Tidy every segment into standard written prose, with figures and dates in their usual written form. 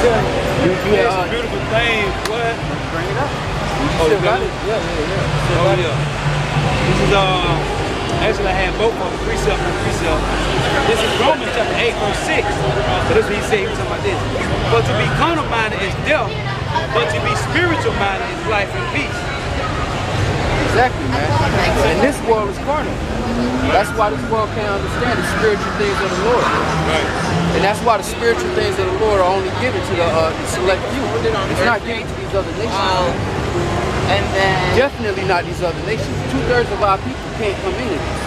It's a beautiful thing. What? Bring it up. Oh, you got it? Yeah. Oh, yeah. This is, actually I had both of them, precept and precept. This is Romans chapter 8, verse 6. But this is what he said, he was talking about this. But to be carnal minded is death, but to be spiritual minded is life and peace. Exactly, man. And this world is carnal. That's why this world can't understand the spiritual things of the Lord. Right. And that's why the spiritual things of the Lord are only given to the select few. It's not given to these other nations. And then Definitely not these other nations. 2/3 of our people can't come into this.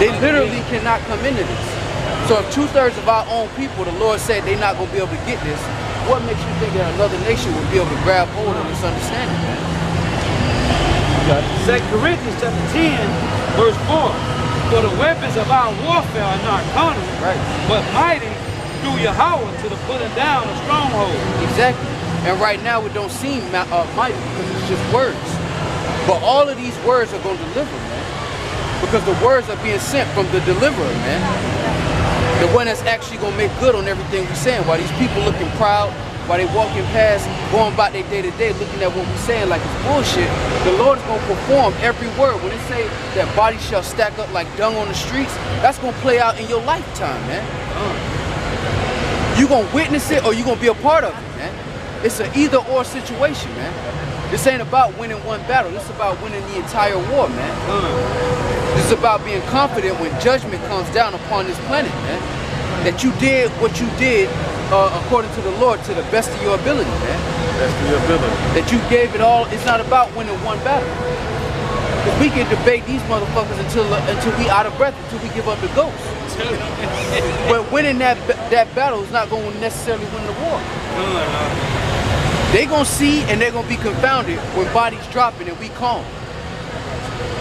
They literally cannot come into this. So if 2/3 of our own people, the Lord said they're not going to be able to get this, what makes you think that another nation would be able to grab hold of this understanding, man? 2 Corinthians chapter 10, verse 4. For the weapons of our warfare are not carnal, Right. but mighty through Yahawah to the pulling down of strongholds. Exactly. And right now it don't seem mighty because it's just words. But all of these words are going to deliver, man. Because the words are being sent from the deliverer, man. The one that's actually going to make good on everything we're saying. While these people looking proud, while they walking past, going about their day-to-day, looking at what we're saying like it's bullshit, the Lord is going to perform every word. When it say that bodies shall stack up like dung on the streets, that's going to play out in your lifetime, man. You going to witness it or you going to be a part of it, man. It's an either-or situation, man. This ain't about winning one battle. This is about winning the entire war, man. This is about being confident when judgment comes down upon this planet, man. That you did what you did according to the Lord to the best of your ability, man. Best of your ability. That you gave it all. It's not about winning one battle. Because we can debate these motherfuckers until we out of breath, until we give up the ghost. But winning that battle is not going to necessarily win the war. They're going to see and they're going to be confounded when bodies dropping and we calm.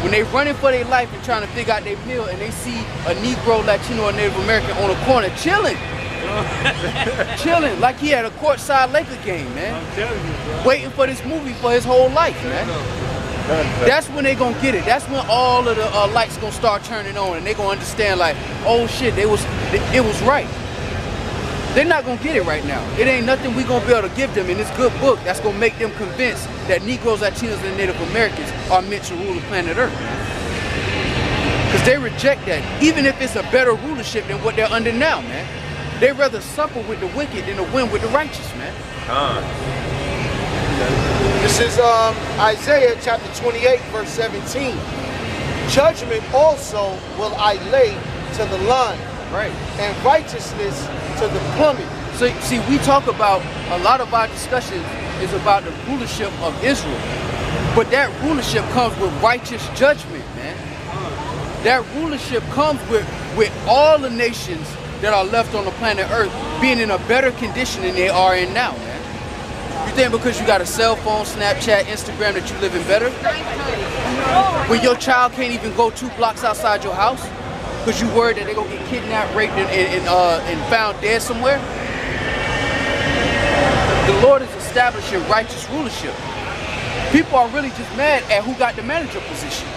When they running for their life and trying to figure out their meal and they see a Negro, Latino, or Native American on a corner chilling. Chilling like he had a courtside Laker game, man. I'm telling you, bro. Waiting for this movie for his whole life, man. That's when they gonna get it. That's when all of the lights gonna start turning on and they gonna understand like, oh shit, it was right. They're not gonna get it right now. It ain't nothing we gonna be able to give them in this good book that's gonna make them convinced that Negroes, Latinos, and Native Americans are meant to rule the planet Earth. Because they reject that, even if it's a better rulership than what they're under now, man. They'd rather suffer with the wicked than to win with the righteous, man. This is Isaiah chapter 28, verse 17. Judgment also will I lay to the line, Right. and righteousness to the plummet. So, see, we talk about, a lot of our discussion is about the rulership of Israel. But that rulership comes with righteous judgment, man. That rulership comes with all the nations that are left on the planet Earth being in a better condition than they are in now, man. You think because you got a cell phone, Snapchat, Instagram that you living better? When your child can't even go 2 blocks outside your house because you worried that they're going to get kidnapped, raped, and found dead somewhere? The Lord is establishing righteous rulership. People are really just mad at who got the manager position.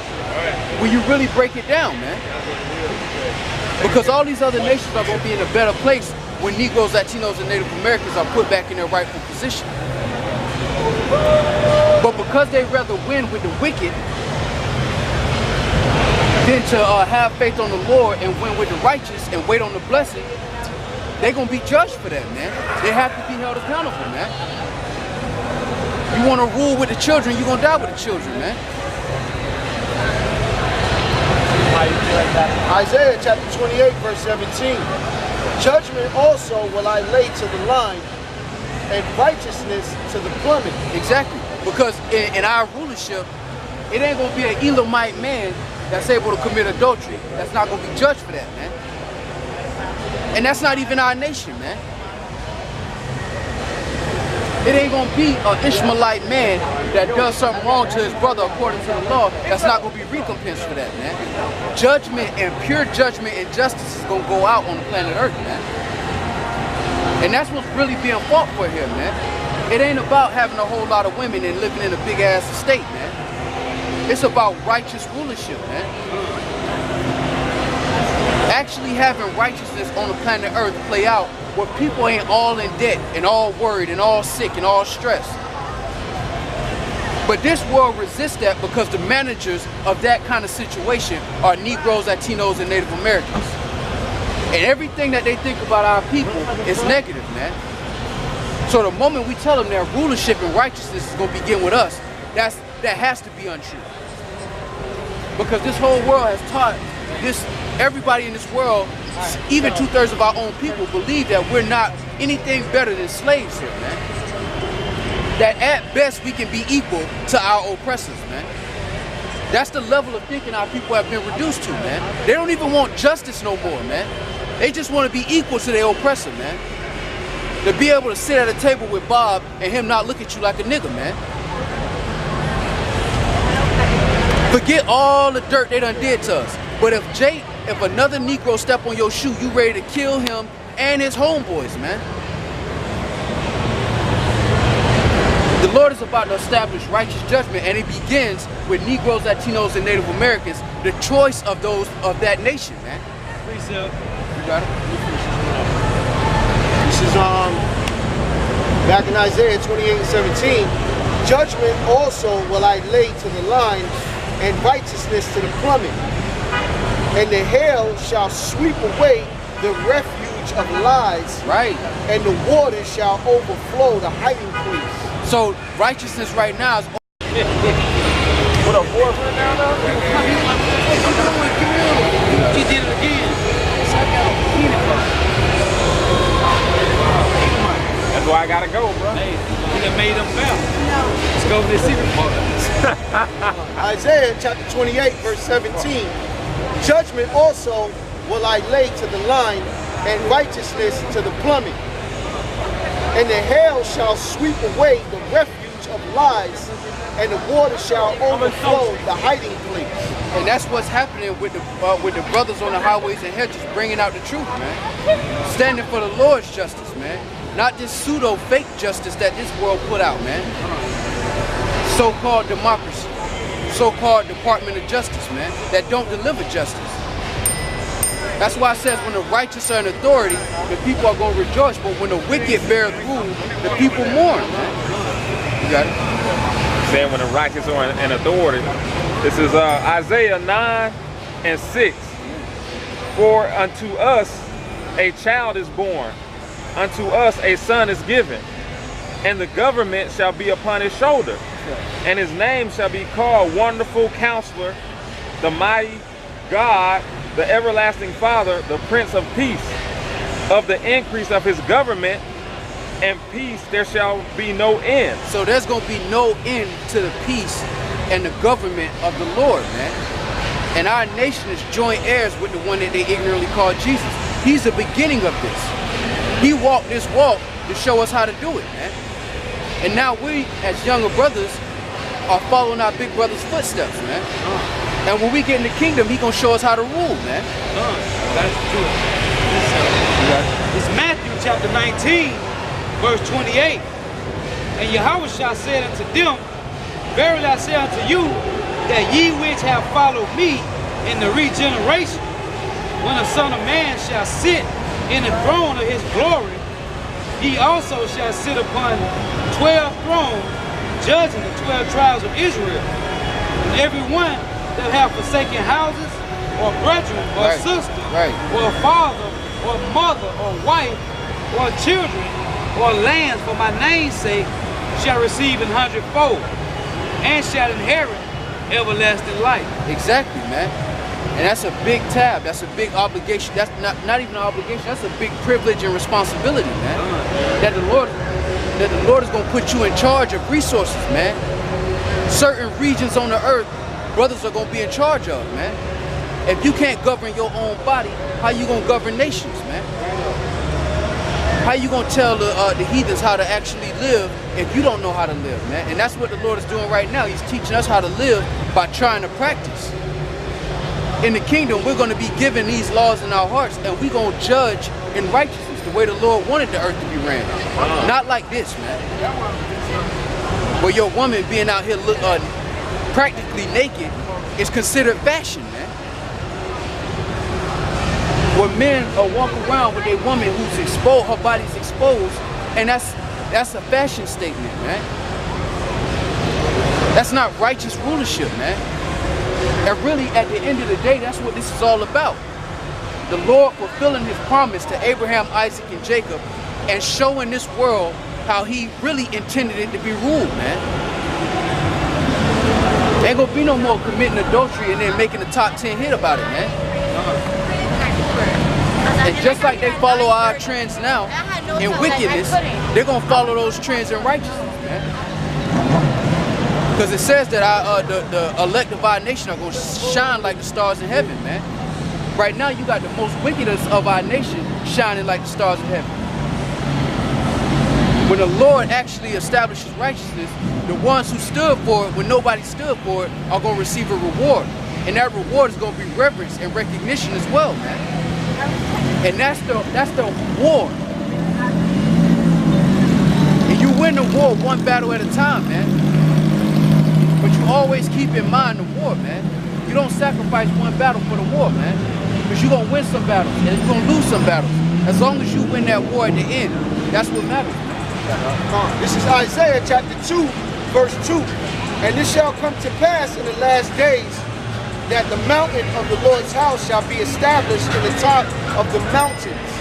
When you really break it down, man. Because all these other nations are going to be in a better place when Negroes, Latinos, and Native Americans are put back in their rightful position. But because they rather win with the wicked than to have faith on the Lord and win with the righteous and wait on the blessing, they're going to be judged for that, man. They have to be held accountable, man. You want to rule with the children, you're going to die with the children, man. Isaiah chapter 28, verse 17. Judgment also will I lay to the line, and righteousness to the plummet. Exactly. Because in our rulership, it ain't going to be an Elamite man that's able to commit adultery that's not going to be judged for that, man. And that's not even our nation, man. It ain't going to be an Ishmaelite man that does something wrong to his brother according to the law that's not going to be recompensed for that, man. Judgment and pure judgment and justice is going to go out on the planet Earth, man. And that's what's really being fought for here, man. It ain't about having a whole lot of women and living in a big-ass estate, man. It's about righteous rulership, man. Actually having righteousness on the planet Earth play out where people ain't all in debt and all worried and all sick and all stressed. But this world resists that because the managers of that kind of situation are Negroes, Latinos, and Native Americans. And everything that they think about our people is negative, man. So the moment we tell them that rulership and righteousness is going to begin with us, that has to be untrue. Because this whole world has taught this, everybody in this world, even 2/3 of our own people, believe that we're not anything better than slaves here, man. That at best we can be equal to our oppressors, man. That's the level of thinking our people have been reduced to, man. They don't even want justice no more, man. They just want to be equal to their oppressor, man. To be able to sit at a table with Bob and him not look at you like a nigga, man. Forget all the dirt they done did to us. But if another Negro step on your shoe, you ready to kill him and his homeboys, man. The Lord is about to establish righteous judgment, and it begins with Negroes, Latinos, and Native Americans, the choice of those of that nation, man. Precept. You got it? This is back in Isaiah 28:17. Judgment also will I lay to the line, and righteousness to the plummet. And the hail shall sweep away the refuge of lies. Right. And the waters shall overflow the hiding place. So righteousness right now is. What a boyfriend now, though? He did it again. That's why I gotta go, bro. Hey, he done made them fail. Let's go over this secret part. Isaiah chapter 28 verse 17. Judgment also will I lay to the line, and righteousness to the plummet. And the hail shall sweep away the refuge of lies, and the water shall overflow the hiding place. And that's what's happening with the brothers on the highways and hedges, bringing out the truth, man. Standing for the Lord's justice, man. Not this pseudo fake justice that this world put out, man. So-called democracy, so-called Department of Justice, man, that don't deliver justice. That's why it says when the righteous are in authority, the people are going to rejoice, but when the wicked bear rule, the people mourn, man. You got it? Saying when the righteous are in authority. This is Isaiah 9:6. For unto us a child is born, unto us a son is given, and the government shall be upon his shoulder, and his name shall be called Wonderful Counselor, the Mighty God, the Everlasting Father, the Prince of Peace. Of the increase of his government and peace there shall be no end. So there's going to be no end to the peace and the government of the Lord, man. And our nation is joint heirs with the one that they ignorantly call Jesus. He's the beginning of this. He walked this walk to show us how to do it, man. And now we, as younger brothers, are following our big brother's footsteps, man. And when we get in the kingdom, he gonna show us how to rule, man. That's true. It's Matthew chapter 19, verse 28. And Yahawah said unto them, Verily I say unto you, that ye which have followed me in the regeneration, when the Son of Man shall sit in the throne of his glory, he also shall sit upon 12 thrones, judging the 12 tribes of Israel. And every one that have forsaken houses, or brethren, or sister, or father, or mother, or wife, or children, or lands for my name's sake, shall receive 100-fold, and shall inherit everlasting life. Exactly, man. And that's a big tab. That's a big obligation. That's not even an obligation. That's a big privilege and responsibility, man. That the Lord is going to put you in charge of resources, man. Certain regions on the earth, brothers are going to be in charge of, man. If you can't govern your own body, how you going to govern nations, man? How you going to tell the heathens how to actually live if you don't know how to live, man? And that's what the Lord is doing right now. He's teaching us how to live by trying to practice. In the kingdom, we're going to be given these laws in our hearts, and we're going to judge in righteousness the way the Lord wanted the earth to be ran. Not like this, man. Where your woman being out here practically naked is considered fashion, man. where men walk around with a woman who's exposed, her body's exposed, and that's a fashion statement, man. That's not righteous rulership, man. And really, at the end of the day, that's what this is all about. The Lord fulfilling his promise to Abraham, Isaac, and Jacob, and showing this world how he really intended it to be ruled, man. Ain't gonna be no more committing adultery and then making the top 10 hit about it, man. And just like they follow our trends now in wickedness, they're gonna follow those trends in righteousness, man. Because it says that the elect of our nation are gonna shine like the stars in heaven, man. Right now, you got the most wickedest of our nation shining like the stars in heaven. When the Lord actually establishes righteousness, the ones who stood for it when nobody stood for it are going to receive a reward. And that reward is going to be reverence and recognition as well, man. And that's the war. And you win the war one battle at a time, man. But you always keep in mind the war, man. You don't sacrifice one battle for the war, man. Because you're going to win some battles and you're going to lose some battles. As long as you win that war at the end, that's what matters. This is Isaiah chapter 2, verse 2. And this shall come to pass in the last days that the mountain of the Lord's house shall be established in the top of the mountains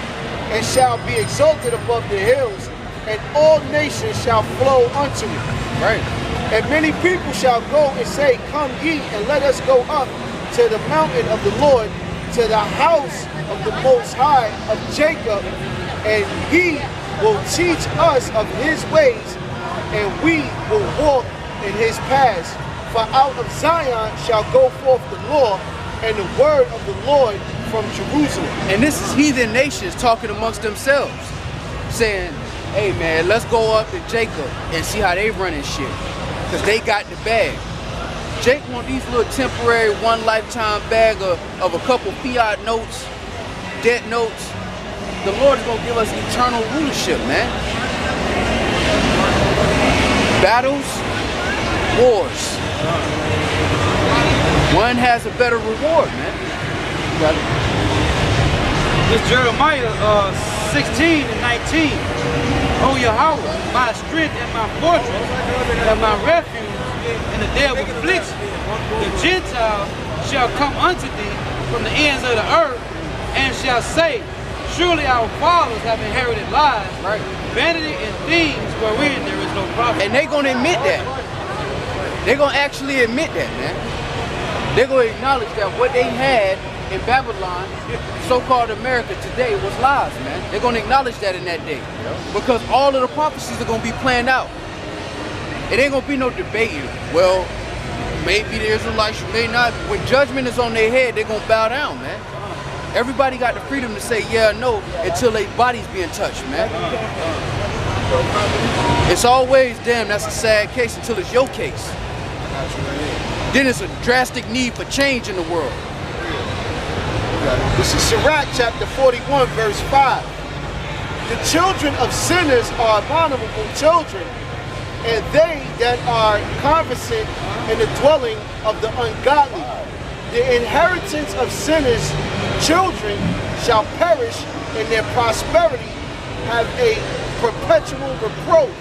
and shall be exalted above the hills, and all nations shall flow unto it. Right. And many people shall go and say, Come ye, and let us go up to the mountain of the Lord, to the house of the Most High of Jacob, and he will teach us of his ways, and we will walk in his paths. For out of Zion shall go forth the law and the word of the Lord from Jerusalem. And this is heathen nations talking amongst themselves, saying, hey man, let's go up to Jacob and see how they running shit, because they got the bag. Jake want these little temporary one lifetime bag of a couple fiat notes, debt notes. The Lord is going to give us eternal rulership, man. Battles, wars. One has a better reward, man. This Jeremiah 16 and 19. O Yahawah, my strength and my fortress, and my refuge in the day of affliction. The Gentiles shall come unto thee from the ends of the earth, and shall say, surely our fathers have inherited lies, right? Vanity and things wherein there is no profit. And they're going to admit that. They're going to actually admit that, man. They're going to acknowledge that what they had in Babylon, so-called America today, was lies, man. They're going to acknowledge that in that day. Because all of the prophecies are going to be planned out. It ain't going to be no debating. Well, maybe the Israelites, may not. When judgment is on their head, they're going to bow down, man. Everybody got the freedom to say yeah or no until their body's being touched, man. It's always, damn, that's a sad case until it's your case. Then it's a drastic need for change in the world. This is Sirach chapter 41, verse 5. The children of sinners are abominable children, and they that are conversant in the dwelling of the ungodly. The inheritance of sinners' children shall perish, and their prosperity have a perpetual reproach.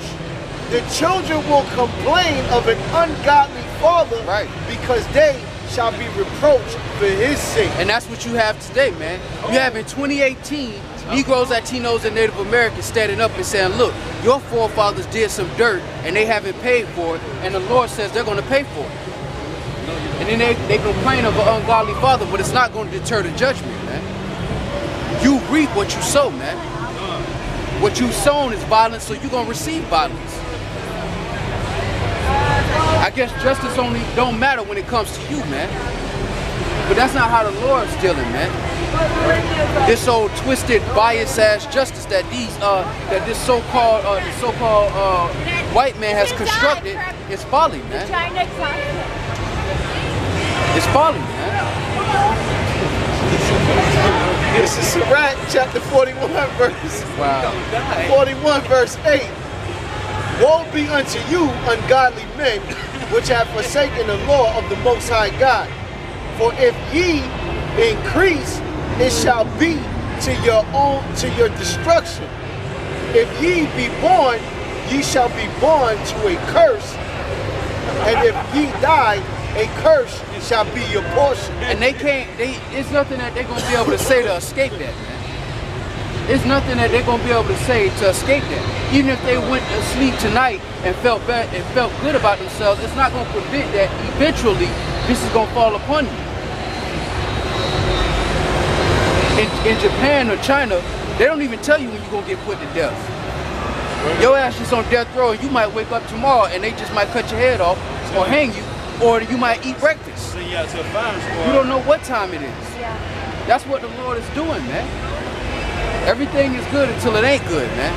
The children will complain of an ungodly father, right, because they shall be reproached for his sake. And that's what you have today, man. You have in 2018, Negroes, Latinos, and Native Americans standing up and saying, look, your forefathers did some dirt and they haven't paid for it, and the Lord says they're going to pay for it. And then they complain of an ungodly father, but it's not going to deter the judgment, man. You reap what you sow, man. What you sown is violence, so you're going to receive violence. I guess justice only don't matter when it comes to you, man. But that's not how the Lord's dealing, man. This old twisted, biased-ass justice that this so-called white man has constructed is folly, man. It's folly, man. This is Sirach chapter 41, verse 8. Woe be unto you, ungodly men, which have forsaken the law of the Most High God. For if ye increase, it shall be to your destruction. If ye be born, ye shall be born to a curse, and if ye die, a curse shall be your portion. And it's nothing that they're gonna be able to say to escape that, man. It's nothing that they're gonna be able to say to escape that. Even if they went to sleep tonight and felt bad and felt good about themselves, it's not gonna prevent that eventually this is gonna fall upon you. In Japan or China, they don't even tell you when you're gonna get put to death. Your ass is on death row and you might wake up tomorrow and they just might cut your head off or hang you, or you might eat breakfast. You don't know what time it is. That's what the Lord is doing, man. Everything is good until it ain't good, man.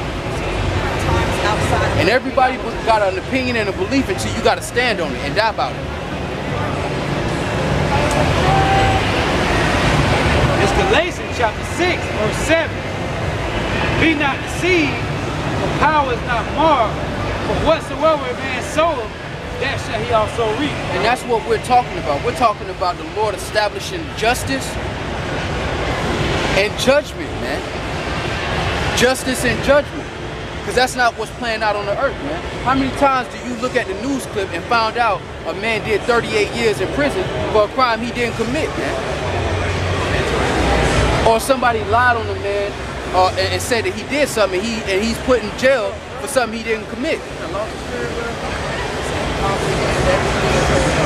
And everybody got an opinion and a belief until you got to stand on it and die about it. It's Galatians chapter 6, verse 7. Be not deceived, for power is not marred, for whatsoever a man soweth, that shall he also reap. And that's what we're talking about. We're talking about the Lord establishing justice and judgment, man. Justice and judgment. Because that's not what's playing out on the earth, man. How many times do you look at the news clip and found out a man did 38 years in prison for a crime he didn't commit, man? Or somebody lied on the man and said that he did something and he's put in jail for something he didn't commit.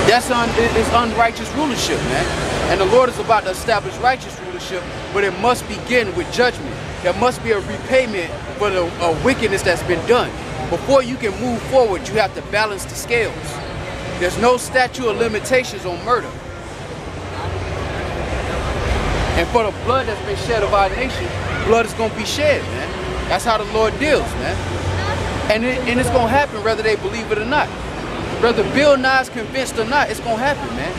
It's unrighteous rulership, man. And the Lord is about to establish righteous rulership, but it must begin with judgment. There must be a repayment for the wickedness that's been done. Before you can move forward, you have to balance the scales. There's no statute of limitations on murder. And for the blood that's been shed of our nation, blood is going to be shed, man. That's how the Lord deals, man. And it's going to happen whether they believe it or not. Whether Bill Nye's convinced or not, it's going to happen, man.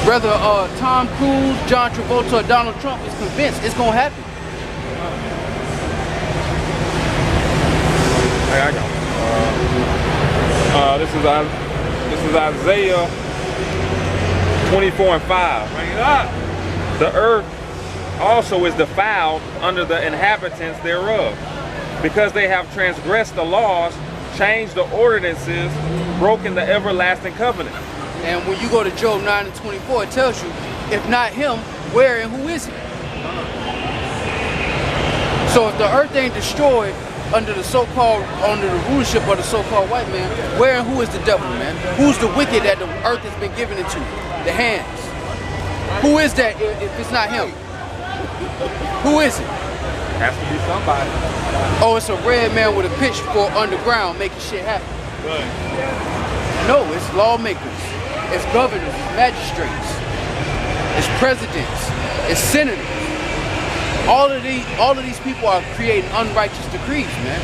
Whether Tom Cruise, John Travolta, or Donald Trump is convinced, it's going to happen. Hey, I got this is Isaiah 24:5. Bring it up. The earth also is defiled under the inhabitants thereof, because they have transgressed the laws, changed the ordinances, broken the everlasting covenant. And when you go to Job 9:24, it tells you, if not him, where and who is he? So if the earth ain't destroyed under the rulership of the so-called white man, where and who is the devil, man? Who's the wicked that the earth has been given into? The hands. Who is that if it's not him? Who is it? Has to be somebody. Oh, it's a red man with a pitchfork underground making shit happen. Right. No, it's lawmakers, it's governors, it's magistrates, it's presidents, it's senators. All of these people are creating unrighteous decrees, man.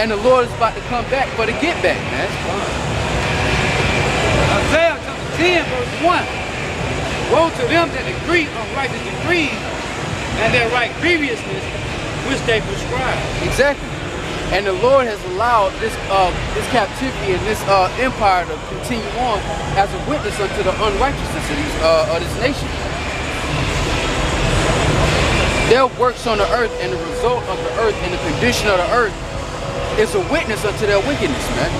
And the Lord is about to come back for the get back, man. Isaiah chapter 10, verse 1. Woe to them that agree unrighteous decrees and that write grievousness which they prescribe. Exactly. And the Lord has allowed this captivity and this empire to continue on as a witness unto the unrighteousness of this nation. Their works on the earth and the result of the earth and the condition of the earth is a witness unto their wickedness, man.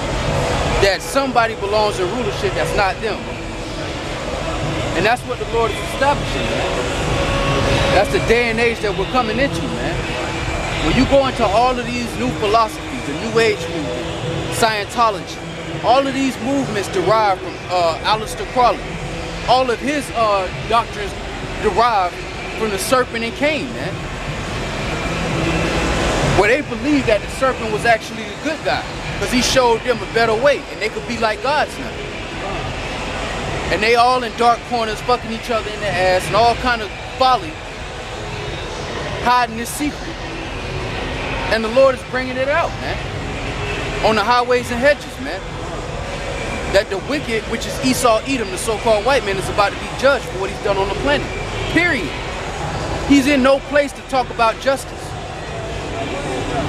That somebody belongs in rulership that's not them. And that's what the Lord is establishing, man. That's the day and age that we're coming into, man. When you go into all of these new philosophies, the New Age movement, Scientology, all of these movements derive from Aleister Crowley. All of his doctrines derive from the serpent and Cain, man. Where they believe that the serpent was actually the good guy because he showed them a better way and they could be like gods now. And they all in dark corners fucking each other in the ass and all kind of folly, hiding this secret. And the Lord is bringing it out, man. On the highways and hedges, man. That the wicked, which is Esau Edom, the so-called white man, is about to be judged for what he's done on the planet. Period. He's in no place to talk about justice.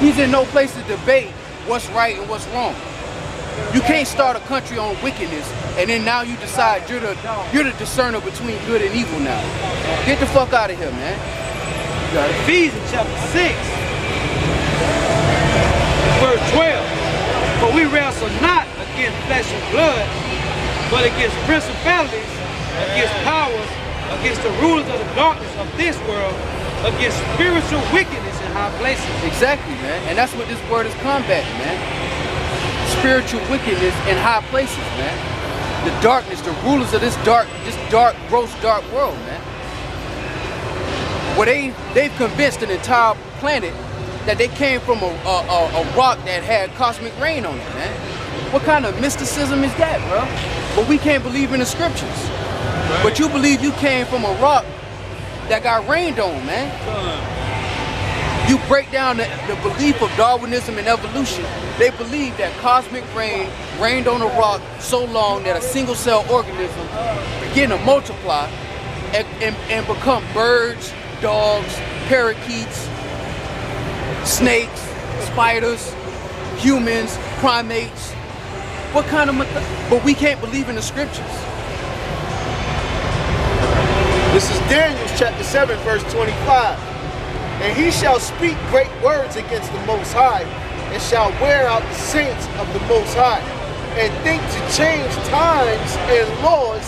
He's in no place to debate what's right and what's wrong. You can't start a country on wickedness and then now you decide you're the discerner between good and evil now. Get the fuck out of here, man. Ephesians chapter 6, verse 12. For we wrestle not against flesh and blood, but against principalities, against powers, against the rulers of the darkness of this world, against spiritual wickedness in high places. Exactly, man. And that's what this word is combating, man. Spiritual wickedness in high places, man. The darkness, the rulers of this dark, gross, dark world, man. Where they've convinced an entire planet that they came from a rock that had cosmic rain on it, man. What kind of mysticism is that, bro? But we can't believe in the scriptures. Right. But you believe you came from a rock that got rained on, man. You break down the belief of Darwinism and evolution. They believe that cosmic rain rained on a rock so long that a single cell organism begin to multiply and become birds, dogs, parakeets, snakes, spiders, humans, primates. What kind of but we can't believe in the scriptures. This is Daniel chapter 7 verse 25. And he shall speak great words against the Most High, and shall wear out the saints of the Most High, and think to change times and laws,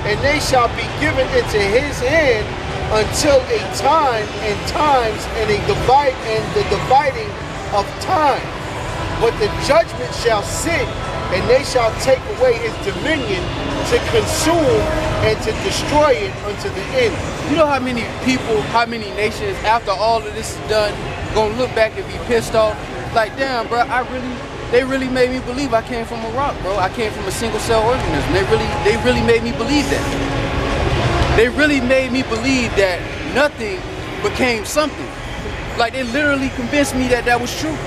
and they shall be given into his hand until a time and times and the dividing of time. But the judgment shall sit, and they shall take away his dominion to consume and to destroy it unto the end. You know how many people, how many nations, after all of this is done, gonna look back and be pissed off? Like, damn, bro, they really made me believe I came from a rock, bro. I came from a single cell organism. They really made me believe that. They really made me believe that nothing became something. Like, they literally convinced me that that was true.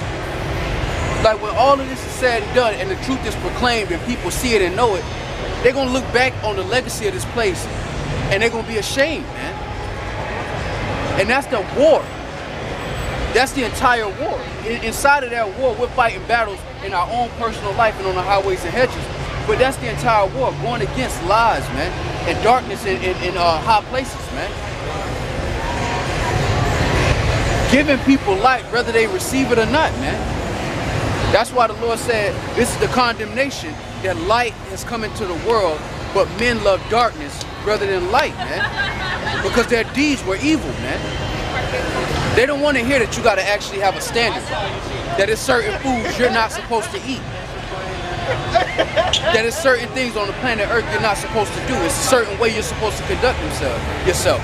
Like, when all of this is said and done and the truth is proclaimed and people see it and know it, they're gonna look back on the legacy of this place and they're gonna be ashamed, man. And that's the war. That's the entire war. Inside of that war, we're fighting battles in our own personal life and on the highways and hedges. But that's the entire war, going against lies, man, and darkness in high places, man. Giving people light, whether they receive it or not, man. That's why the Lord said, this is the condemnation, that light has come into the world, but men love darkness rather than light, man. Because their deeds were evil, man. They don't want to hear that you got to actually have a standard. That there's certain foods you're not supposed to eat. That there's certain things on the planet Earth you're not supposed to do. It's a certain way you're supposed to conduct yourself.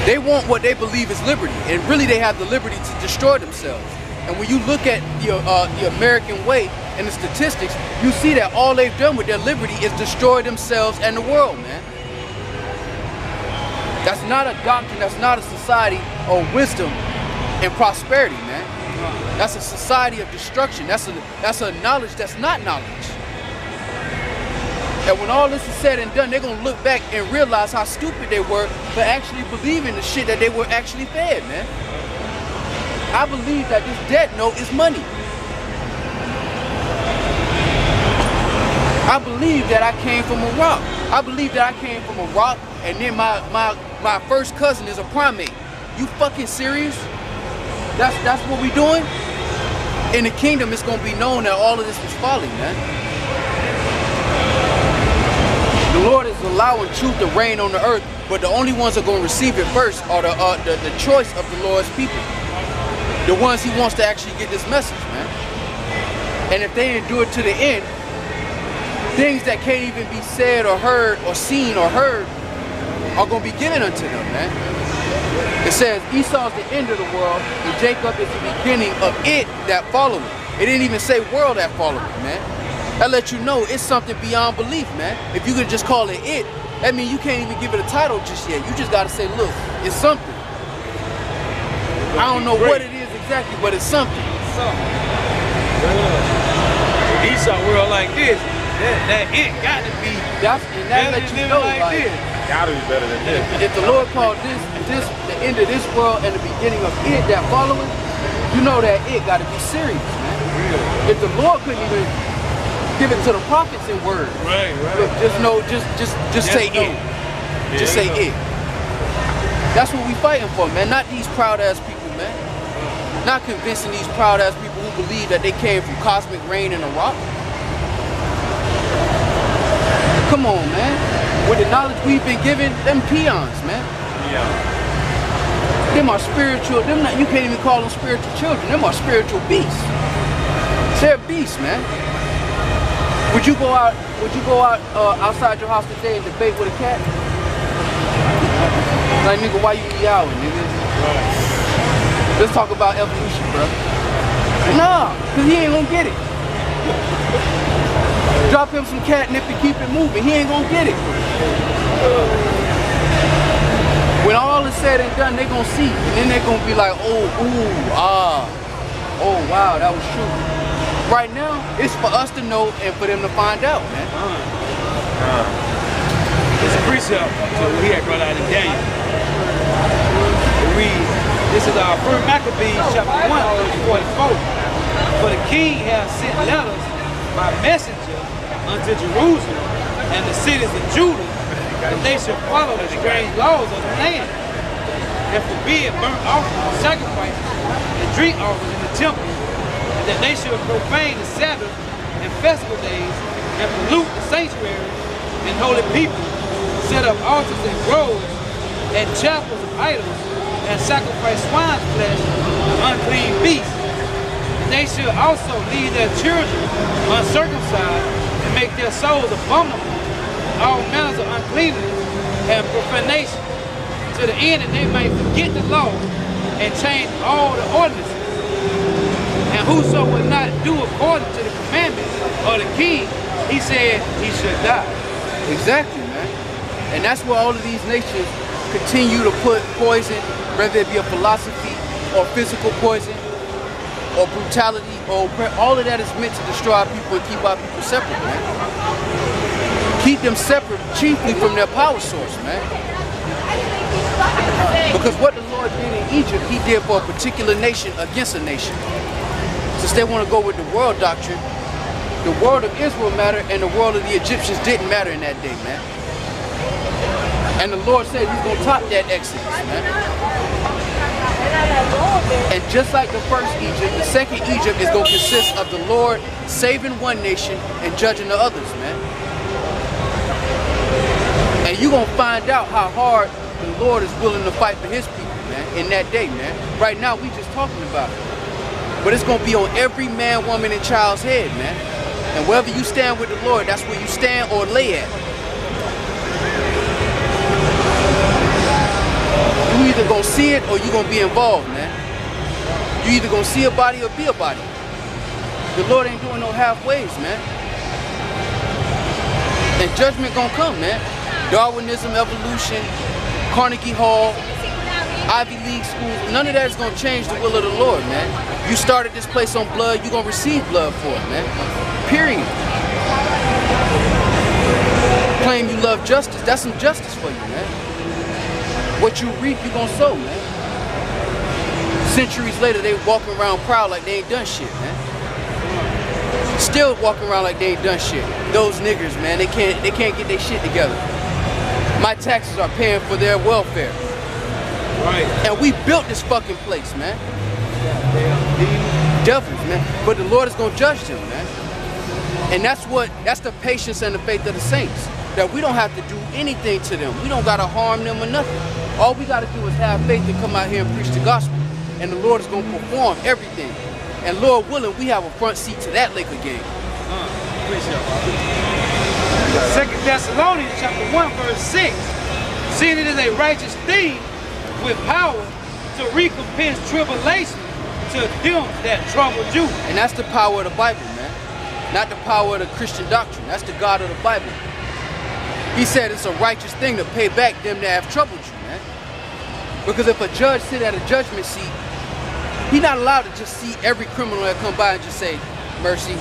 They want what they believe is liberty, and really they have the liberty to destroy themselves. And when you look at the American way and the statistics, you see that all they've done with their liberty is destroy themselves and the world, man. That's not a doctrine, that's not a society of wisdom and prosperity, man. That's a society of destruction. That's a knowledge that's not knowledge. And when all this is said and done, they're gonna look back and realize how stupid they were for actually believing the shit that they were actually fed, man. I believe that this debt note is money. I believe that I came from a rock. I believe that I came from a rock, and then my first cousin is a primate. You fucking serious? That's what we doing? In the kingdom, it's gonna be known that all of this was folly, man. The Lord is allowing truth to reign on the earth, but the only ones that are gonna receive it first are the choice of the Lord's people. The ones he wants to actually get this message, man. And if they endure to the end, things that can't even be said or heard or seen or heard are going to be given unto them, man. It says Esau's the end of the world and Jacob is the beginning of it that followeth. It didn't even say world that followeth, man. That lets you know it's something beyond belief, man. If you could just call it, that means you can't even give it a title just yet. You just got to say, look, it's something. I don't know what it is exactly, but it's something. Esau world like this, that it got to be. That lets you know, like this. Gotta be better than this. If the Lord called this the end of this world and the beginning of it that following, you know that it got to be serious, man. If the Lord couldn't even Give it to the prophets in word. Right. Look, just know, just say know. it. Just say it. That's what we fighting for, man. Not these proud ass people, man. Not convincing these proud ass people who believe that they came from cosmic rain and a rock. Come on, man. With the knowledge we've been given, them peons, man. Yeah. Them are spiritual. Them not, you can't even call them spiritual children. Them are spiritual beasts. They're beasts, man. Would you go out? Outside your house today and debate with a cat? Like, nigga, why you yowling, nigga? Right. Let's talk about evolution, bro. Nah, cause he ain't gonna get it. Drop him some catnip and keep it moving. He ain't gonna get it. When all is said and done, they gonna see, and then they gonna be like, oh, ooh, ah, oh wow, that was true. Right now, it's for us to know and for them to find out, man. It's a precept to what he had brought out in Daniel. This is our 1 Maccabees chapter 1, verse 44. For the king has sent letters by messenger unto Jerusalem and the cities of Judah, that they should follow the strange laws of the land, and forbid burnt offerings, sacrifices, and drink offerings in the temple, and that they should profane the Sabbath and festival days, and pollute the sanctuary and holy people, set up altars and groves and chapels of idols, and sacrifice swine's flesh and unclean beasts. And they should also leave their children uncircumcised and make their souls abominable with all manners of uncleanness and profanation, to the end that they may forget the law and change all the ordinances. And whoso will not do according to the commandments of the king, he said he should die. Exactly, man. And that's where all of these nations continue to put poison, whether it be a philosophy or physical poison or brutality or all of that is meant to destroy our people and keep our people separate, man. Keep them separate chiefly from their power source, man. Because what the Lord did in Egypt, he did for a particular nation against a nation. Since they want to go with the world doctrine, the world of Israel mattered and the world of the Egyptians didn't matter in that day, man. And the Lord said he's going to top that Exodus, man. And just like the first Egypt, the second Egypt is going to consist of the Lord saving one nation and judging the others, man. And you're going to find out how hard the Lord is willing to fight for his people, man, in that day, man. Right now, we just talking about it. But it's going to be on every man, woman, and child's head, man. And wherever you stand with the Lord, that's where you stand or lay at. You either gonna see it or you gonna be involved, man. You either gonna see a body or be a body. The Lord ain't doing no halfways, man. And judgment gonna come, man. Darwinism, evolution, Carnegie Hall, Ivy League schools, none of that is gonna change the will of the Lord, man. You started this place on blood, you're gonna receive blood for it, man. Period. Claim you love justice, that's some justice for you, man. What you reap, you gonna sow, man. Centuries later, they walking around proud like they ain't done shit, man. Still walking around like they ain't done shit. Those niggers, man, they can't get their shit together. My taxes are paying for their welfare. Right. And we built this fucking place, man. Devils, man. But the Lord is gonna judge them, man. And that's the patience and the faith of the saints. That we don't have to do anything to them. We don't gotta harm them or nothing. All we gotta do is have faith to come out here and preach the gospel. And the Lord is gonna perform everything. And Lord willing, we have a front seat to that Laker game. 2 Thessalonians chapter 1, verse 6. Seeing it is a righteous thing with power to recompense tribulation to them that trouble you. And that's the power of the Bible, man. Not the power of the Christian doctrine. That's the God of the Bible. He said it's a righteous thing to pay back them that have troubled you, man. Because if a judge sit at a judgment seat, he's not allowed to just see every criminal that come by and just say, mercy,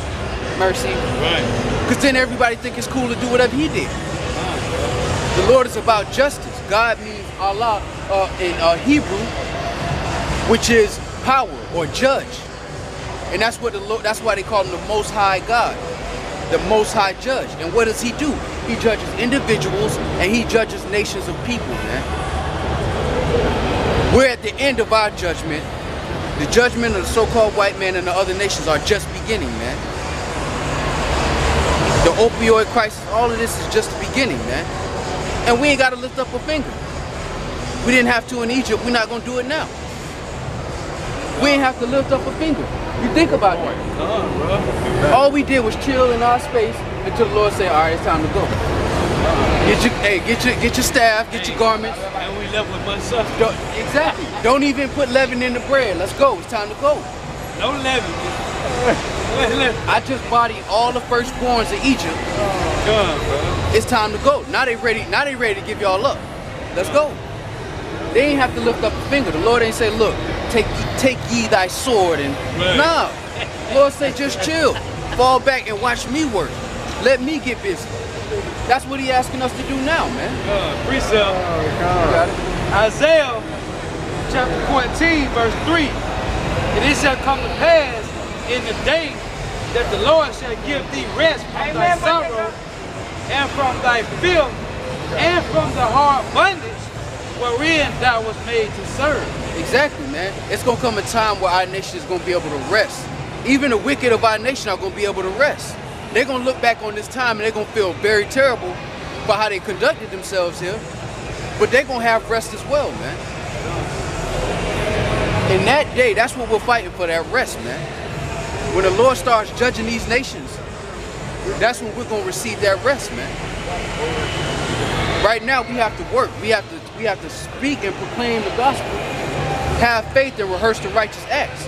mercy. Right. Because then everybody think it's cool to do whatever he did. The Lord is about justice. God means Allah in Hebrew, which is power or judge. And that's why they call him the Most High God. the Most High Judge. And what does he do? He judges individuals and he judges nations of people, man. We're at the end of our judgment. The judgment of the so-called white man and the other nations are just beginning, man. The opioid crisis, all of this is just the beginning, man. And we ain't got to lift up a finger. We didn't have to in Egypt. We're not going to do it now. We ain't have to lift up a finger. You think about that. All we did was chill in our space until the Lord said, all right, it's time to go. Get your staff, get your garments. And we left with much suffering. Exactly. Don't even put leaven in the bread. Let's go. It's time to go. No leaven. I just bodied all the firstborns of Egypt. It's time to go. Now they ready to give y'all up. Let's go. They ain't have to lift up a finger. The Lord ain't say, look, take ye thy sword and nah. The Lord say just chill. Fall back and watch me work. Let me get busy. That's what he asking us to do now, man. Precept. Isaiah chapter 14, verse 3. And it shall come to pass in the day that the Lord shall give thee rest from thy sorrow and from thy filth and from the hard bondage wherein thou was made to serve. Exactly, man. It's going to come a time where our nation is going to be able to rest. Even the wicked of our nation are going to be able to rest. They're going to look back on this time and they're going to feel very terrible for how they conducted themselves here. But they're going to have rest as well, man. In that day, that's what we're fighting for, that rest, man. When the Lord starts judging these nations, that's when we're going to receive that rest, man. Right now, we have to work. We have to speak and proclaim the gospel, have faith and rehearse the righteous acts.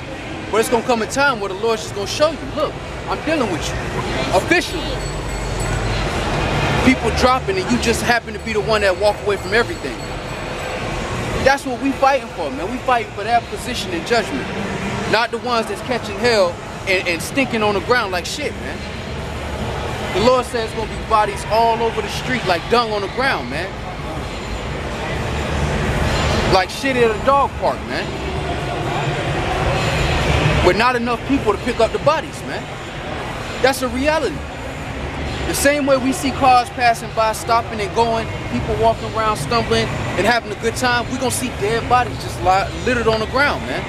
But it's going to come a time where the Lord's just going to show you, look, I'm dealing with you, officially. People dropping and you just happen to be the one that walk away from everything. That's what we fighting for, man. We fighting for that position in judgment. Not the ones that's catching hell and stinking on the ground like shit, man. The Lord says it's going to be bodies all over the street like dung on the ground, man. Like shit at a dog park, man. With not enough people to pick up the bodies, man. That's a reality. The same way we see cars passing by, stopping and going, people walking around, stumbling and having a good time, we're going to see dead bodies just littered on the ground, man.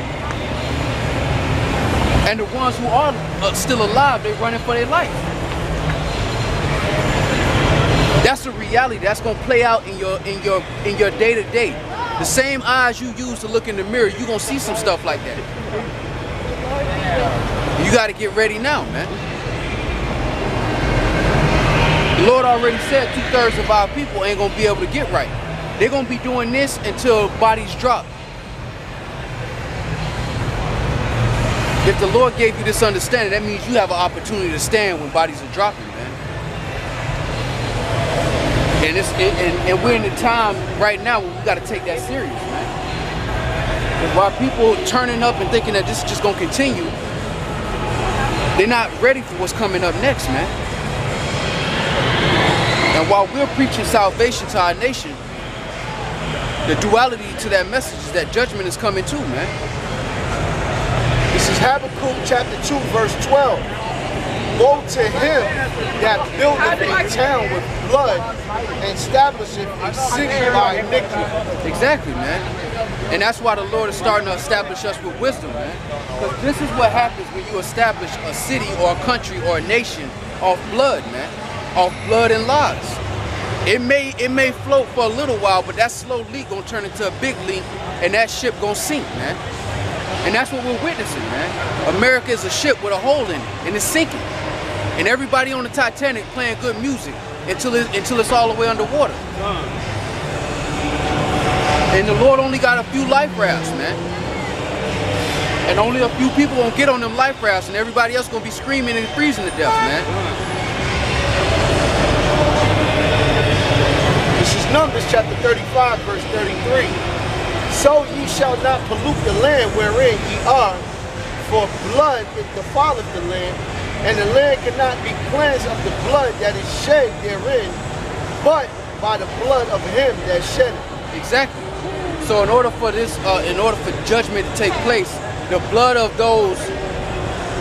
And the ones who are still alive, they're running for their life. That's a reality that's going to play out in your day-to-day. The same eyes you use to look in the mirror, you're going to see some stuff like that. You got to get ready now, man. The Lord already said 2/3 of our people ain't going to be able to get right. They're going to be doing this until bodies drop. If the Lord gave you this understanding, that means you have an opportunity to stand when bodies are dropping, man. And we're in the time right now where we got to take that serious, man. While people turning up and thinking that this is just going to continue, they're not ready for what's coming up next, man. And while we're preaching salvation to our nation, the duality to that message is that judgment is coming too, man. This is Habakkuk chapter 2, verse 12. Woe to him that buildeth a town with blood and establisheth a city by iniquity. Exactly, man. And that's why the Lord is starting to establish us with wisdom, man. Because this is what happens when you establish a city or a country or a nation off blood, man. Off blood and lies. It may float for a little while, but that slow leak gonna turn into a big leak, and that ship gonna sink, man. And that's what we're witnessing, man. America is a ship with a hole in it, and it's sinking. And everybody on the Titanic playing good music until it's all the way underwater. And the Lord only got a few life rafts, man. And only a few people gonna get on them life rafts, and everybody else gonna be screaming and freezing to death, man. This is Numbers chapter 35, verse 33. So ye shall not pollute the land wherein ye are, for blood it defileth the land, and the land cannot be cleansed of the blood that is shed therein, but by the blood of him that shed it. Exactly. So in order for judgment to take place, the blood of those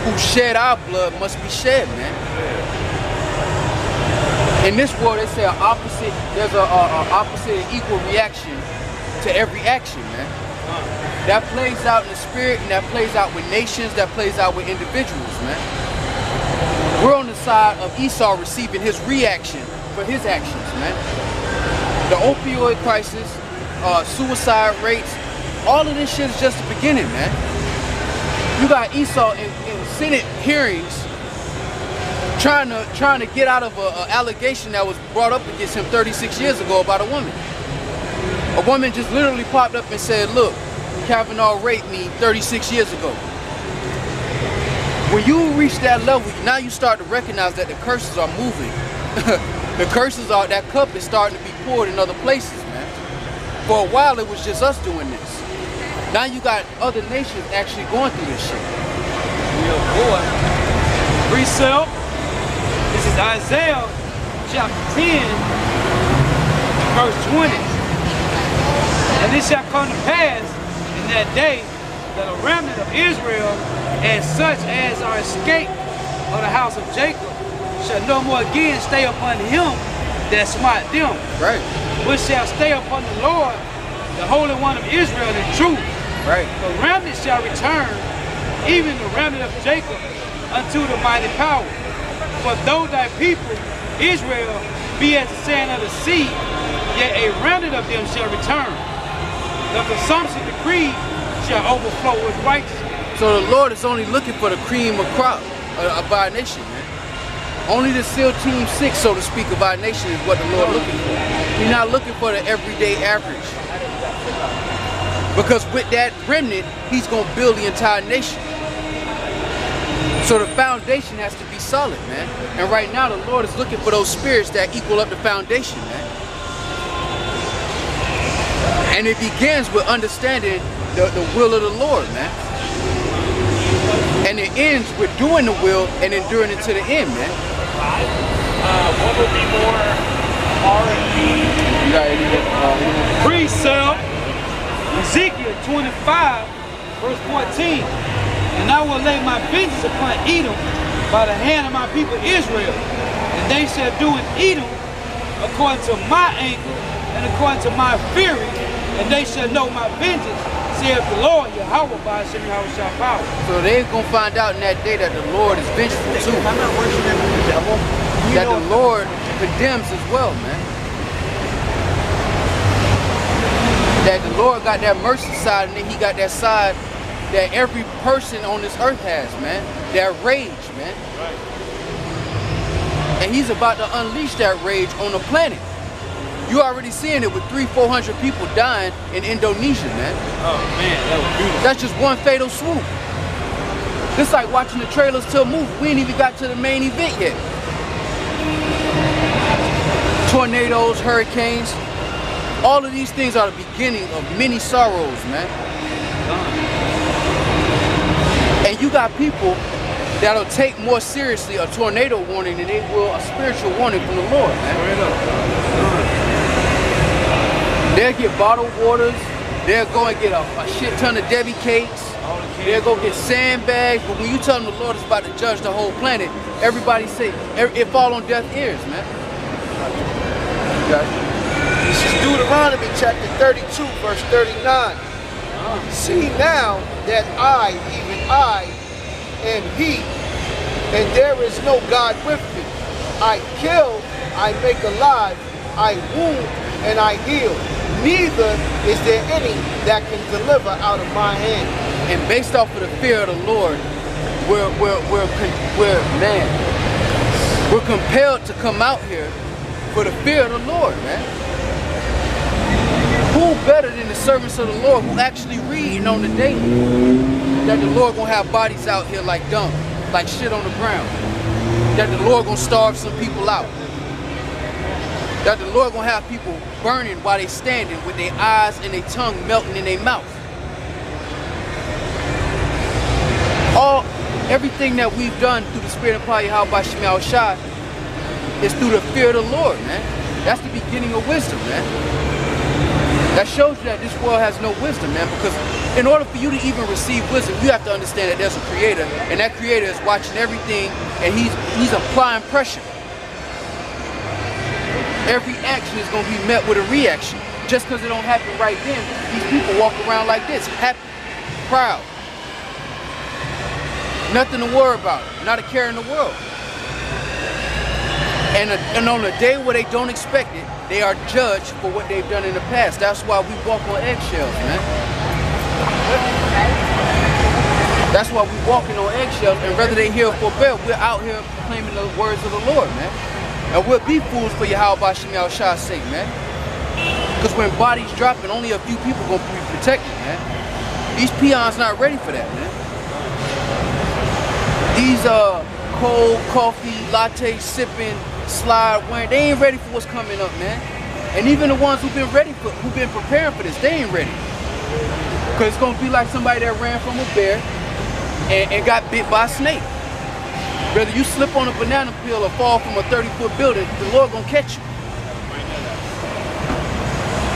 who shed our blood must be shed, man. In this world, they say there's a opposite and equal reaction to every action, man. That plays out in the spirit, and that plays out with nations, that plays out with individuals, man. We're on the side of Esau receiving his reaction for his actions, man. The opioid crisis, suicide rates, all of this shit is just the beginning, man. You got Esau in Senate hearings trying to get out of an allegation that was brought up against him 36 years ago about a woman. A woman just literally popped up and said, look, Kavanaugh raped me 36 years ago. When you reach that level, now you start to recognize that the curses are moving. The curses are, that cup is starting to be poured in other places, man. For a while, it was just us doing this. Now you got other nations actually going through this shit. Real boy. Precept. This is Isaiah chapter 10, verse 20. And this shall come to pass in that day that a remnant of Israel and such as are escaped of the house of Jacob shall no more again stay upon him that smite them. Right. Which shall stay upon the Lord, the Holy One of Israel in truth. Right. The remnant shall return, even the remnant of Jacob, unto the mighty power. For though thy people, Israel, be as the sand of the sea, yet a remnant of them shall return. The consumption decree shall overflow with righteousness. So the Lord is only looking for the cream of crop of our nation, man. Only the SEAL Team 6, so to speak, of our nation is what the Lord is looking for. He's not looking for the everyday average. Because with that remnant, he's going to build the entire nation. So the foundation has to be solid, man. And right now, the Lord is looking for those spirits that equal up the foundation, man. And it begins with understanding the will of the Lord, man. And it ends with doing the will and enduring it to the end, man. What will be more R&B? You got anything? Precept, Ezekiel 25, verse 14. And I will lay my vengeance upon Edom by the hand of my people Israel, and they shall do in Edom according to my anger and according to my fury, and they shall know my vengeance, saith the Lord, YAHAWAH, power. So they're going to find out in that day that the Lord is vengeful too. I'm not worshiping the devil. That the Lord condemns as well, man. That the Lord got that mercy side, and then he got that side that every person on this earth has, man. That rage, man. Right. And he's about to unleash that rage on the planet. You already seeing it with 300-400 people dying in Indonesia, man. Oh man, that was beautiful. That's just one fatal swoop. It's like watching the trailers to a movie. We ain't even got to the main event yet. Tornadoes, hurricanes, all of these things are the beginning of many sorrows, man. And you got people that'll take more seriously a tornado warning than they will a spiritual warning from the Lord, man. They'll get bottled waters, they'll go and get a shit ton of Debbie cakes, they'll go get sandbags, but when you tell them the Lord is about to judge the whole planet, everybody say, it fall on deaf ears, man. This is Deuteronomy chapter 32, verse 39. See now that I, even I, am he, and there is no God with me. I kill, I make alive, I wound, and I heal. Neither is there any that can deliver out of my hand. And based off of the fear of the Lord, we're compelled to come out here for the fear of the Lord, man. Who better than the servants of the Lord who actually reading on the daily that the Lord gonna have bodies out here like dung, like shit on the ground, that the Lord gonna starve some people out, that the Lord gonna have people burning while they standing with their eyes and their tongue melting in their mouth. Everything that we've done through the Spirit of power, YAHAWASHI, is through the fear of the Lord, man. That's the beginning of wisdom, man. That shows you that this world has no wisdom, man, because in order for you to even receive wisdom, you have to understand that there's a creator, and that creator is watching everything, and he's applying pressure. Every action is going to be met with a reaction. Just because it don't happen right then, these people walk around like this, happy, proud. Nothing to worry about, not a care in the world. And on a day where they don't expect it, they are judged for what they've done in the past. That's why we walk on eggshells, man. That's why we're walking on eggshells, and whether they hear or forbear, we're out here proclaiming the words of the Lord, man. And we'll be fools for YAHAWASHI's sake, man. Because when bodies dropping, only a few people gonna be protected, man. These peons not ready for that, man. These cold coffee, latte sipping, slide wearing, they ain't ready for what's coming up, man. And even the ones who've been preparing for this, they ain't ready. Because it's gonna be like somebody that ran from a bear and got bit by a snake. Whether you slip on a banana peel or fall from a 30-foot building, the Lord gonna catch you.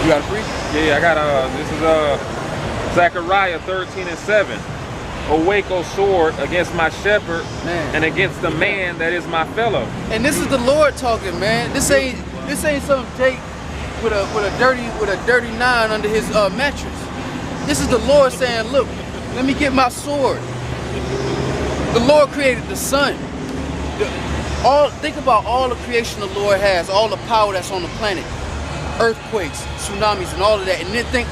You got a brief? Yeah, I got this is Zechariah 13:7. Awake, O sword, against my shepherd, man, and against the man that is my fellow. And this is the Lord talking, man. This ain't some Jake with a dirty 9 under his mattress. This is the Lord saying, look, let me get my sword. The Lord created the sun. Think about all the creation the Lord has, all the power that's on the planet. Earthquakes, tsunamis, and all of that. And then think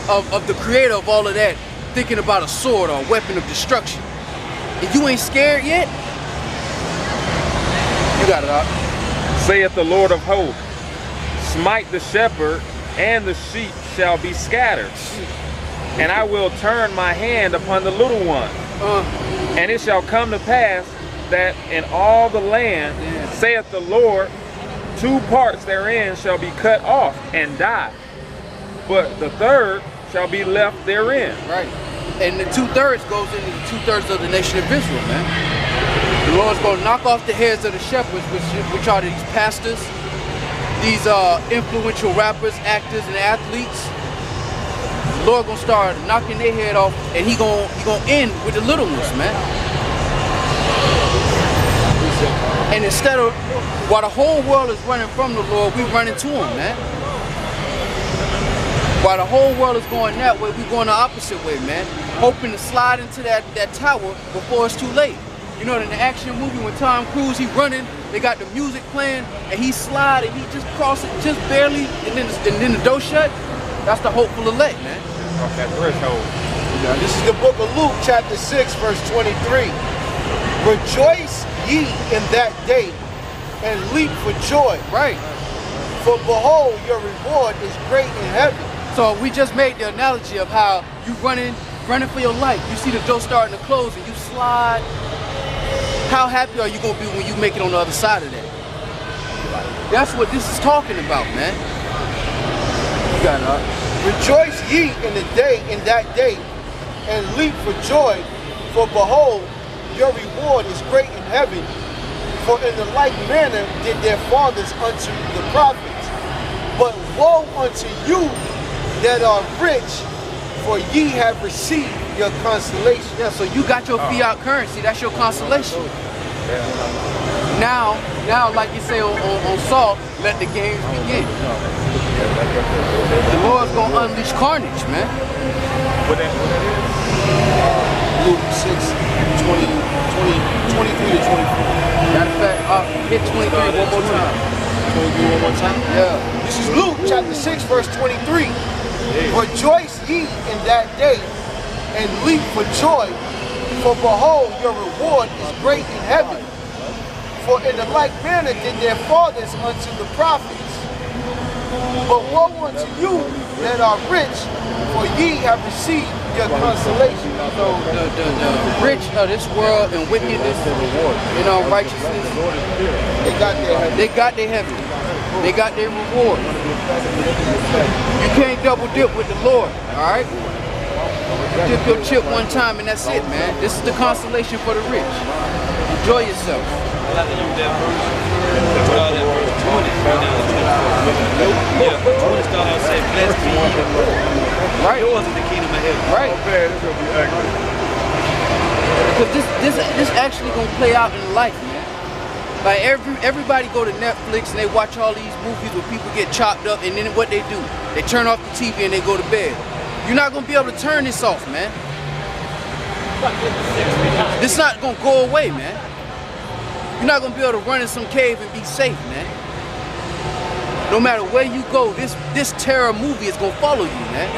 of the creator of all of that, thinking about a sword or a weapon of destruction. If you ain't scared yet, you got it out. Saith the Lord of hosts, smite the shepherd, and the sheep shall be scattered. And I will turn my hand upon the little one. And it shall come to pass that in all the land, saith the Lord, 2 parts therein shall be cut off and die, but the third shall be left therein. Right. And the 2/3 goes into the 2/3 of the nation of Israel, man. The Lord's going to knock off the heads of the shepherds, which are these pastors, these influential rappers, actors, and athletes. The Lord going to start knocking their head off, and he going to end with the little ones, man. And instead of, while the whole world is running from the Lord, we running to him, man. While the whole world is going that way, we going the opposite way, man. Hoping to slide into that tower before it's too late. You know, in the action movie when Tom Cruise, he running, they got the music playing, and he slide, and he just cross it just barely, and then the door shut. That's the hopeful elect, man. Off that threshold. This is the book of Luke, chapter 6, verse 23. Rejoice ye in that day, and leap for joy. Right. For behold, your reward is great in heaven. So we just made the analogy of how you running for your life. You see the door starting to close and you slide. How happy are you going to be when you make it on the other side of that? That's what this is talking about, man. You got it. Rejoice ye in that day, and leap for joy. For behold, your reward is great in heaven. For in the like manner did their fathers unto the prophets. But woe unto you that are rich, for ye have received your consolation. Yeah, so you got your fiat currency, that's your consolation. Now, like you say on Saul, let the games begin. The Lord's gonna unleash carnage, man. What that is? Luke 6, 23 to 24. Matter of fact, hit 23 one more time. 23 one more time? Yeah. This is Luke chapter 6, verse 23. Rejoice ye in that day, and leap for joy, for behold, your reward is great in heaven. For in the like manner did their fathers unto the prophets. But woe unto you that are rich, for ye have received your consolation. So the rich of this world and wickedness and unrighteousness, they got their heaven. They got their reward. You can't double dip with the Lord, alright? Dip your chip one time and that's it, man. This is the consolation for the rich. Enjoy yourself. I like to use that verse. That verse 20. Yeah, 20 start out saying, blessed be ye the Lord. Right. Yours is the kingdom of heaven. Right. Oh man, this gonna be ugly. Because this actually gonna play out in life, man. Like everybody go to Netflix and they watch all these movies where people get chopped up, and then what they do, they turn off the TV and they go to bed. You're not gonna be able to turn this off, man. This not gonna go away, man. You're not gonna be able to run in some cave and be safe, man. No matter where you go, this terror movie is gonna follow you, man.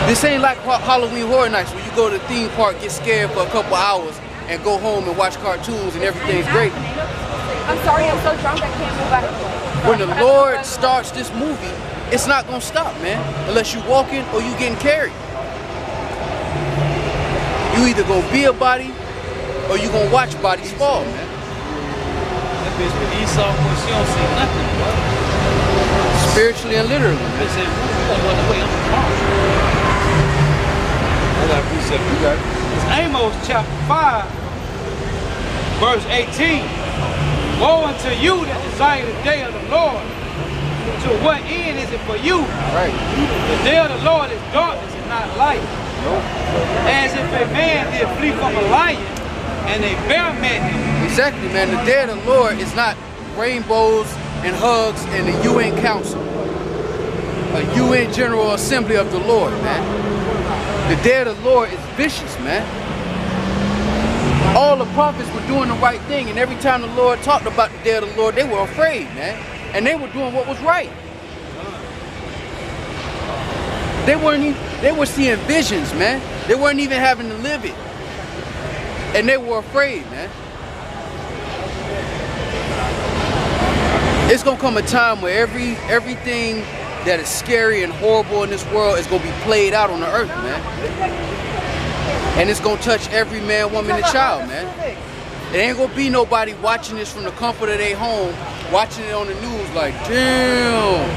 This ain't like Halloween Horror Nights where you go to the theme park, get scared for a couple hours, and go home and watch cartoons and everything's great. I'm sorry, I'm so drunk I can't move out of the way. When the Lord starts this movie, it's not gonna stop, man. Unless you walking or you getting carried. You either gonna be a body or you gonna watch bodies fall, man. That bitch with Esau, boy, she don't see nothing, bro. Spiritually and literally, man. They say, I'm going the way I'm I got a precept. You got it. It's Amos chapter 5, verse 18. Woe unto you that desire the day of the Lord. To what end is it for you? Right. The day of the Lord is darkness and not light. Nope. As if a man did flee from a lion, and a bear met him. Exactly, man. The day of the Lord is not rainbows and hugs and the UN Council. A UN General Assembly of the Lord, man. The day of the Lord is vicious, man. All the prophets were doing the right thing, and every time the Lord talked about the day of the Lord, they were afraid, man. And they were doing what was right. They were seeing visions, man. They weren't even having to live it. And they were afraid, man. It's gonna come a time where everything that is scary and horrible in this world is gonna be played out on the earth, man. And it's gonna touch every man, woman, and child, man. It ain't gonna be nobody watching this from the comfort of their home, watching it on the news like, damn,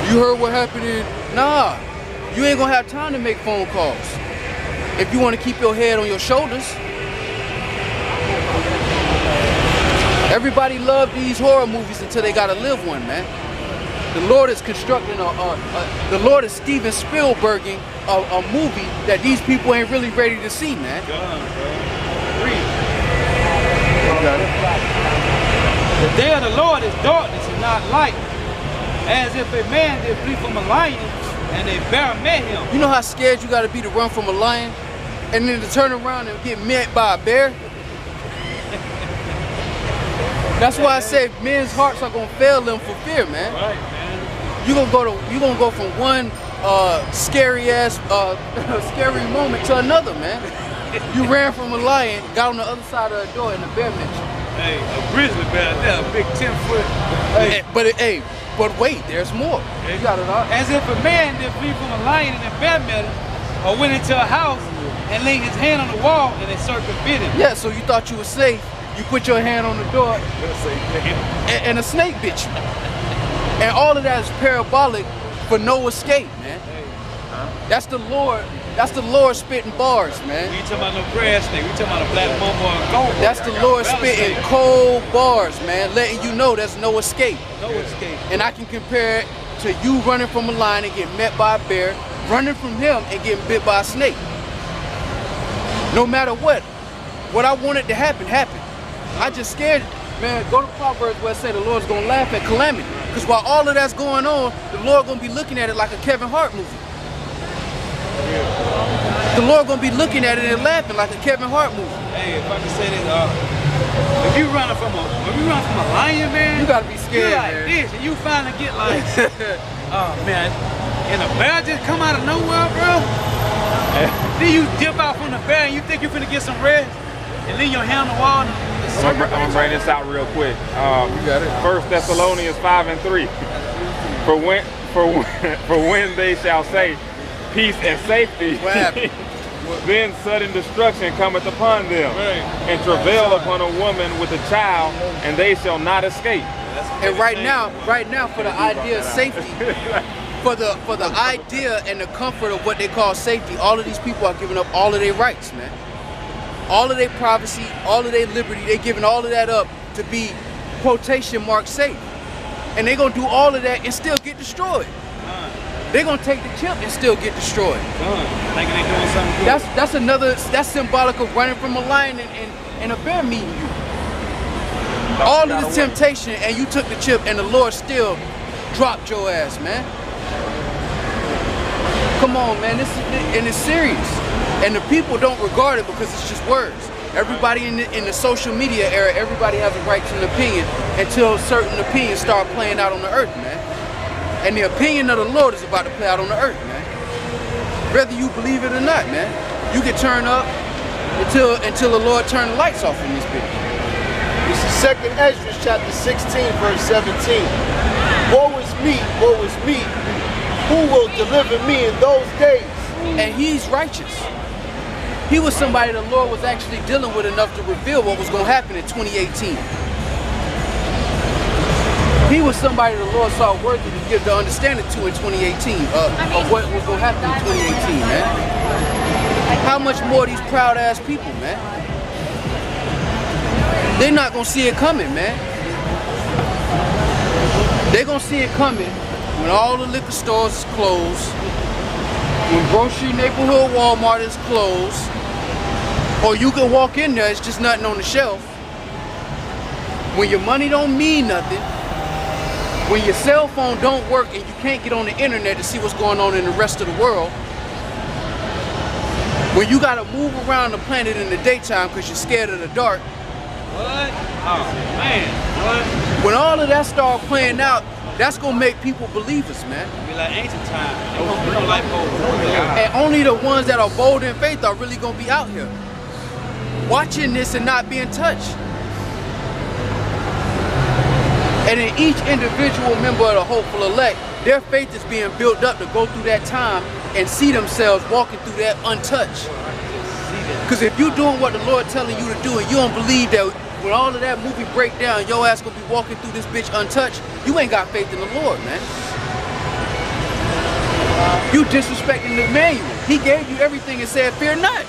you heard what happened in... Nah, you ain't gonna have time to make phone calls if you wanna keep your head on your shoulders. Everybody loved these horror movies until they gotta live one, man. The Lord is constructing the Lord is Steven Spielberging a movie that these people ain't really ready to see, man. The day of the Lord is darkness and not light. As if a man did flee from a lion, and a bear met him. You know how scared you gotta be to run from a lion, and then to turn around and get met by a bear? That's why I say men's hearts are gonna fail them for fear, man. Right, man. You gonna go from one scary moment to another, man. You ran from a lion, got on the other side of the door, and the bear met you. Hey, a grizzly bear, a big 10-foot. Hey. But wait, there's more. You got it all. As if a man did flee from a lion and a bear met him, or went into a house and laid his hand on the wall and a serpent bit him. Yeah, so you thought you were safe. You put your hand on the door, and a snake bit you. And all of that is parabolic for no escape, man. That's the Lord. That's the Lord spitting bars, man. We ain't talking about no grass snake. We talking about a black mamba or a goat. That's the Lord spitting cold bars, man, letting you know there's no escape. No escape. And I can compare it to you running from a lion and getting met by a bear, running from him and getting bit by a snake. No matter what I wanted to happen, happened. I just scared it. Man, go to Proverbs where it say the Lord's gonna laugh at calamity. Because while all of that's going on, the Lord gonna be looking at it like a Kevin Hart movie. The Lord gonna be looking at it and laughing like a Kevin Hart movie. Hey, if I can say this, if you run from a lion, man, you gotta be scared, you like man. this, and you finally get like, oh man, and the bear just come out of nowhere, bro. Then you dip out from the bear and you think you're finna get some rest, and leave your hand on the wall. I'm gonna bring this out real quick. You got it. 1 Thessalonians 5:3. For when they shall say peace and safety, What happened? then sudden destruction cometh upon them, and travail upon a woman with a child, and they shall not escape. And right now, for the idea of safety, for the idea and the comfort of what they call safety, all of these people are giving up all of their rights, man. All of their privacy, all of their liberty, they're giving all of that up to be quotation mark safe. And they're gonna do all of that and still get destroyed. They're gonna take the chip and still get destroyed. Thinking they doing something good. That's symbolic of running from a lion and a bear meeting you. All of the temptation, and you took the chip, and the Lord still dropped your ass, man. Come on, man. And it's serious. And the people don't regard it because it's just words. Everybody in the social media era, everybody has a right to an opinion until certain opinions start playing out on the earth, man. And the opinion of the Lord is about to play out on the earth, man. Whether you believe it or not, man. You can turn up until the Lord turn the lights off in this bitch. This is 2nd Ezra chapter 16, verse 17. Woe is me, who will deliver me in those days? And he's righteous. He was somebody the Lord was actually dealing with enough to reveal what was going to happen in 2018. He was somebody the Lord saw worthy to give the understanding to in 2018 of what was going to happen in 2018, man. How much more these proud ass people, man? They're not going to see it coming, man. They're going to see it coming when all the liquor stores is closed, when grocery neighborhood Walmart is closed, or you can walk in there, it's just nothing on the shelf. When your money don't mean nothing, when your cell phone don't work and you can't get on the internet to see what's going on in the rest of the world, when you gotta move around the planet in the daytime because you're scared of the dark. What? Oh, man. What? When all of that start playing out, that's gonna make people believers, man. Be like ancient time. They gonna put no light bulbs. And only the ones that are bold in faith are really gonna be out here watching this and not being touched. And in each individual member of the hopeful elect, their faith is being built up to go through that time and see themselves walking through that untouched. Because if you're doing what the Lord telling you to do and you don't believe that when all of that movie break down, your ass gonna be walking through this bitch untouched, you ain't got faith in the Lord, man. You disrespecting the manual. He gave you everything and said, fear not.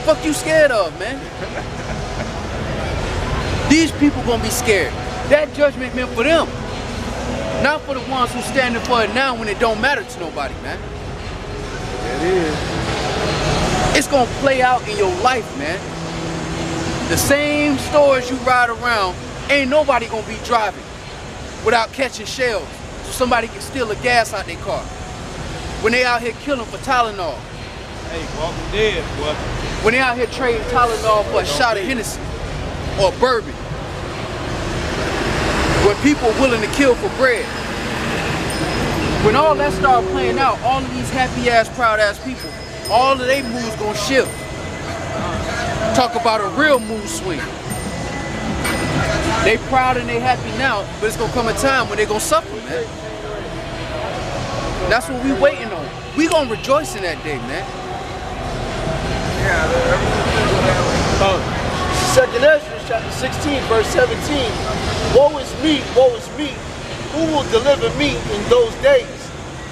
Fuck you scared of, man? These people gonna be scared. That judgment meant for them. Not for the ones who standing for it now when it don't matter to nobody, man. It is. It's gonna play out in your life, man. The same stores you ride around, ain't nobody gonna be driving without catching shells so somebody can steal the gas out their car. When they out here killing for Tylenol. Hey, walking dead, boy. When they out here trading Tylenol for a shot of Hennessy or bourbon. When people are willing to kill for bread. When all that started playing out, all of these happy ass, proud ass people, all of their moves gonna shift. Talk about a real mood swing. They proud and they happy now, but it's gonna come a time when they gonna suffer, man. That's what we waiting on. We gonna rejoice in that day, man. Oh. 2nd Ezra chapter 16, verse 17. Woe is me, who will deliver me in those days?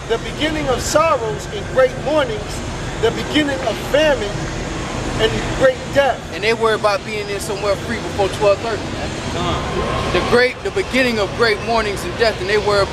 The beginning of sorrows and great mournings, the beginning of famine and great death. And they worry about being in somewhere free before 12:30, man. The beginning of great mournings and death, and they worry about